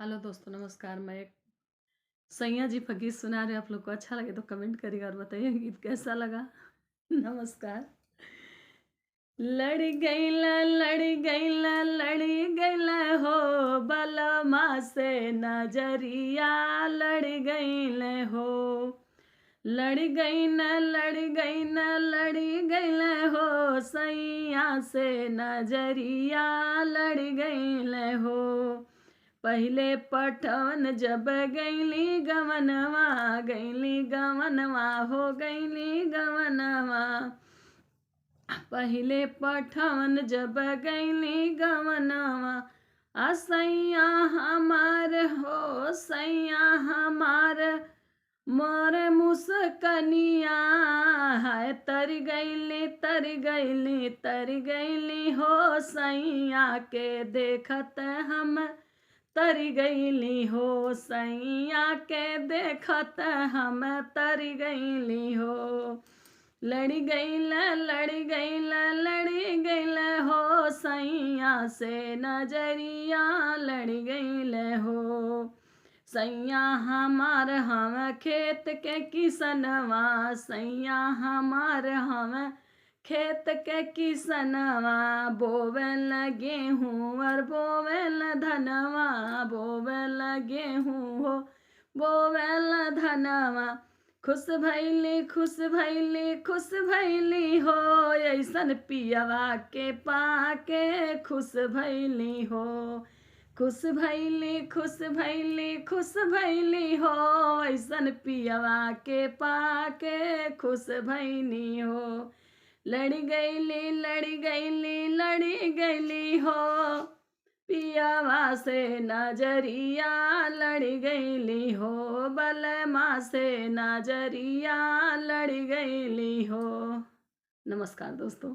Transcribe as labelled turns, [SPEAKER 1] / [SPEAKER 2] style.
[SPEAKER 1] Hello दोस्तों, नमस्कार। मैं एक सैया जी का गीत सुना रही हूँ। आप लोग को अच्छा लगे तो कमेंट करिएगा और बताइए गीत कैसा लगा। नमस्कार। लड़ गईला लड़ गईला लड़ गईला हो बलमा से नजरिया लड़ गईले हो। लड़ गई न लड़ गई न लड़ गईले हो सैया से नजरिया लड़ गईले हो। पहले पठवन जब गईली गवनवा हो गईली गवनवा। पहले पठवन जब गईली गवनवा। सैया हमार हो सैया हमार मोर मुस्कनिया है तर गईली हो सैया के देखत हम तर गईली हो सैया के देखत हम तर गईली हो। लड़ गईला हो सैया से नजरिया लड़ गईले हो। सैया हमार हम खेत के किसनवा सैया हमार हम खेत के किसनवा। बोवेल गेहूँ और बोवेल धनवा बोवेल गेहूँ हो बोवेल धनवा। खुश भैली हो ऐसन पियवा के पाके खुश भैली हो। खुश भैली हो ऐसन पियवा के पाके खुश भैली हो। लड़ गईली हो पियवा से नजरिया लड़ गईली हो। बलमा से नजरिया लड़ गईली हो। नमस्कार दोस्तों।